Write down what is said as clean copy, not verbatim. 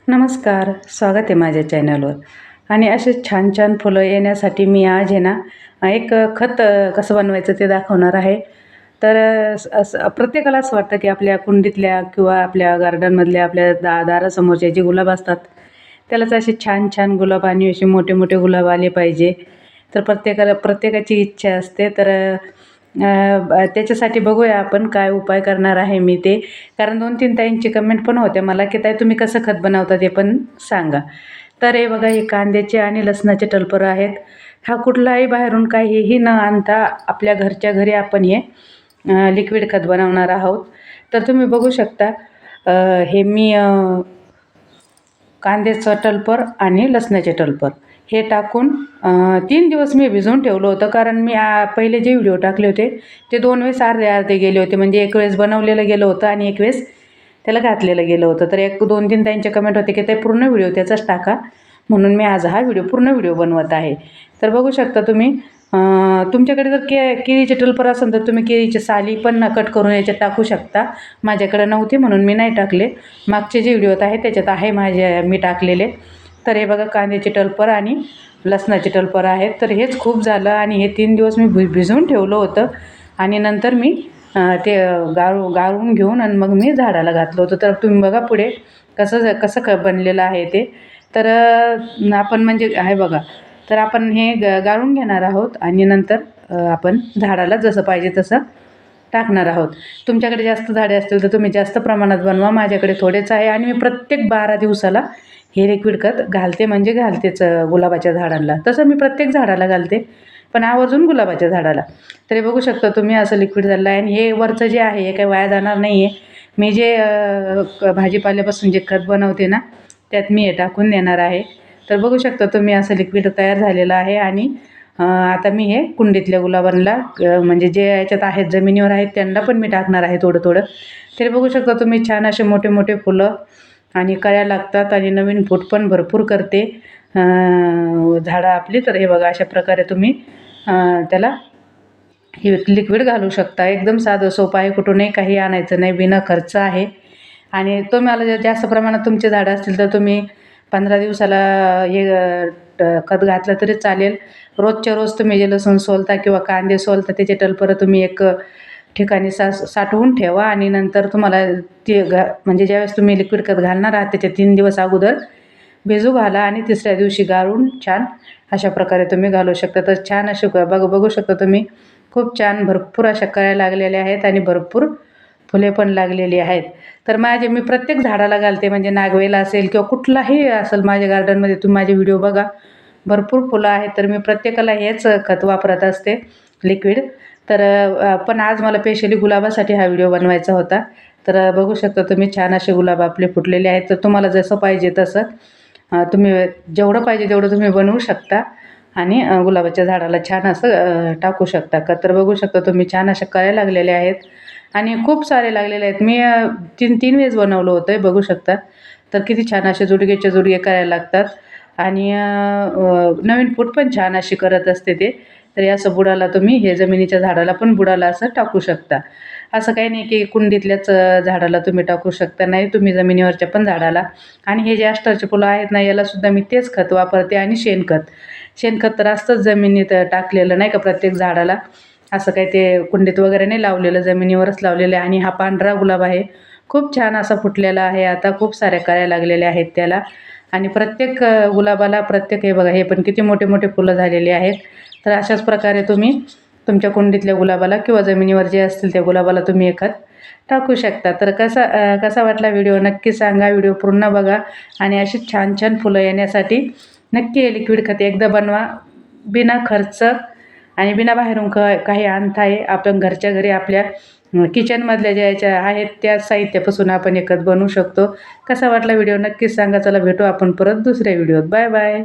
नमस्कार, स्वागत आहे माझ्या चॅनलवर. आणि असे छान छान फुलं येण्यासाठी मी आज आहे ना एक खत कसं बनवायचं ते दाखवणार आहे. तर असं प्रत्येकाला असं वाटतं की आपल्या कुंडीतल्या किंवा आपल्या गार्डनमधल्या आपल्या दारासमोरचे जे गुलाब असतात त्यालाच असे छान छान गुलाब आणि असे मोठे मोठे गुलाब आले पाहिजे. तर प्रत्येकाची इच्छा असते. तर त्याच्यासाठी बघूया आपण काय उपाय करणार आहे मी ते. कारण 2-3 ताईंची कमेंट पण होत्या मला की ताई तुम्ही कसं खत बनवता ते पण सांगा. तर हे बघा, हे कांद्याचे आणि लसणाचे टलपरं आहेत. हा कुठलाही बाहेरून काहीही न आणता आपल्या घरच्या घरी आपण हे लिक्विड खत बनवणार आहोत. तर तुम्ही बघू शकता, हे मी कांद्याचं टलपर आणि लसणाचे टलपर हे टाकून 3 दिवस मी भिजवून ठेवलं होतं. कारण मी पहिले जे व्हिडिओ टाकले होते ते 2 वेळेस अर्धे गेले होते. म्हणजे एक वेळेस बनवलेलं गेलं होतं आणि एक वेळेस त्याला घातलेलं गेलं होतं. तर 1-2-3 त्यांचे कमेंट होते की ते पूर्ण व्हिडिओ त्याचाच टाका, म्हणून मी आज हा पूर्ण व्हिडिओ बनवत आहे. तर बघू शकता तुम्ही, तुमच्याकडे जर केळीचे टलपर असेल तर तुम्ही केळीची साली पण कट करून याच्यात टाकू शकता. माझ्याकडे नव्हते म्हणून मी नाही टाकले. मागचे जे व्हिडिओ आहेत त्याच्यात आहे मी टाकलेले. तर हे बघा, कांद्याचे टलपर आणि लसणाचे टलपर आहेत. तर हेच खूप झालं आणि हे 3 दिवस मी भिजवून ठेवलं होतं आणि नंतर मी ते गाळून घेऊन आणि मग मी झाडाला घातलं होतं. तर तुम्ही बघा पुढे कसं कसं बनलेलं आहे ते. तर आपण म्हणजे आहे बघा, तर आपण हे गाळून घेणार आहोत आणि नंतर आपण झाडाला जसं पाहिजे तसं टाकणार आहोत. तुमच्याकडे जास्त झाडे असतील तर तुम्ही जास्त प्रमाणात बनवा. माझ्याकडे थोडेच आहे आणि मी प्रत्येक 12 दिवसाला हे लिक्विड खत घालते, म्हणजे घालतेच गुलाबाच्या झाडांना. तसं मी प्रत्येक झाडाला घालते, पण आवर्जून गुलाबाच्या झाडाला. तर हे बघू शकता तुम्ही, असं लिक्विड झालं आहे आणि हे वरचं जे आहे हे काही वाया जाणार नाही आहे. मी जे भाजीपाल्यापासून जे खत बनवते ना त्यात मी हे टाकून देणार आहे. तर बघू शकता तुम्ही, असं लिक्विड तयार झालेलं आहे. आणि आता मी हे कुंडीतल्या गुलाबांना म्हणजे जे याच्यात आहेत जमिनीवर आहेत त्यांना पण मी टाकणार आहे थोडं थोडं. तरी बघू शकता तुम्ही, छान असे मोठे मोठे फुलं आणि कळ्या लागतात आणि नवीन फूट पण भरपूर करते झाडं आपली. तर हे बघा, अशा प्रकारे तुम्ही त्याला हे लिक्विड घालू शकता. एकदम साधं सोपं आहे, कुठूनही काही आणायचं नाही, बिना खर्च आहे. आणि तुम्हाला जर जास्त प्रमाणात तुमचे झाडं असतील तर तुम्ही 15 दिवसाला हे खत घातलं तरी चालेल. रोजच्या रोज तुम्ही जे लसूण सोलता किंवा कांदे सोलता त्याचे टलपरं तुम्ही एक ठिकाणी साठवून ठेवा आणि नंतर तुम्हाला ते म्हणजे ज्यावेळेस तुम्ही लिक्विड खत घालणार आहात त्याच्या 3 दिवस अगोदर भिजू घाला आणि तिसऱ्या दिवशी गाळून छान अशा प्रकारे तुम्ही घालू शकता. तर छान असे बघू शकता तुम्ही, खूप छान भरपूर अशा कळ्या लागलेल्या आहेत आणि भरपूर फुले पण लागलेली आहेत. तर मी प्रत्येक झाडाला घालते, म्हणजे नागवेल असेल किंवा कुठलाही असेल माझ्या गार्डनमध्ये. तुम्ही माझे व्हिडिओ बघा, भरपूर फुलं आहेत. तर मी प्रत्येकाला हेच खत वापरत असते, लिक्विड. तर पण आज मला स्पेशली गुलाबासाठी हा व्हिडिओ बनवायचा होता. तर बघू शकता तुम्ही, छान असे गुलाब आपले फुटलेले आहेत. तर तुम्हाला जसं पाहिजे तसं तुम्ही जेवढं पाहिजे तेवढं तुम्ही बनवू शकता आणि गुलाबाच्या झाडाला छान असं टाकू शकता का. तर बघू शकता तुम्ही, छान अशा कळ्या लागलेल्या आहेत आणि खूप सारे लागलेले आहेत. मी 3 वेळेस बनवलं होतं, बघू शकता. तर किती छान असे जुडगेच्या जुडगे करायला लागतात आणि नवीन फूट पण छान अशी करत असते ते. तर असं बुडाला तुम्ही हे जमिनीच्या झाडाला पण बुडाला असं टाकू शकता. असं काही नाही की कुंडीतल्याच झाडाला तुम्ही टाकू शकता, नाही, तुम्ही जमिनीवरच्या पण झाडाला. आणि हे जे अष्टरचे फुलं आहेत ना, यालासुद्धा मी तेच खत वापरते आणि शेणखत तर असतंच जमिनीत टाकलेलं, नाही का, प्रत्येक झाडाला. असं काही ते कुंडीत वगैरे नाही लावलेलं, जमिनीवरच लावलेलं आहे. आणि हा पांढरा गुलाब आहे, खूप छान असा फुटलेला आहे. आता खूप साऱ्या कळ्या लागलेल्या आहेत त्याला. आणि प्रत्येक गुलाबाला हे बघा, हे पण किती मोठे मोठे फुलं झालेली आहेत. तर अशाच प्रकारे तुम्ही तुमच्या कुंडीतल्या गुलाबाला किंवा जमिनीवर जे असतील त्या गुलाबाला तुम्ही हे खत टाकू शकता. तर कसा वाटला व्हिडिओ नक्की सांगा. व्हिडिओ पूर्ण बघा आणि अशी छान छान फुलं येण्यासाठी नक्की हे लिक्विड खत एकदा बनवा, बिना खर्च आणि बिना बाहेरून काही आणता आहे. आपण घरच्या घरी आपल्या किचनमधल्या ज्या याच्या आहेत त्या साहित्यापासून आपण हे खत बनवू शकतो. कसा वाटला व्हिडिओ नक्कीच सांगा. चला, भेटू आपण परत दुसऱ्या व्हिडिओत. Bye bye.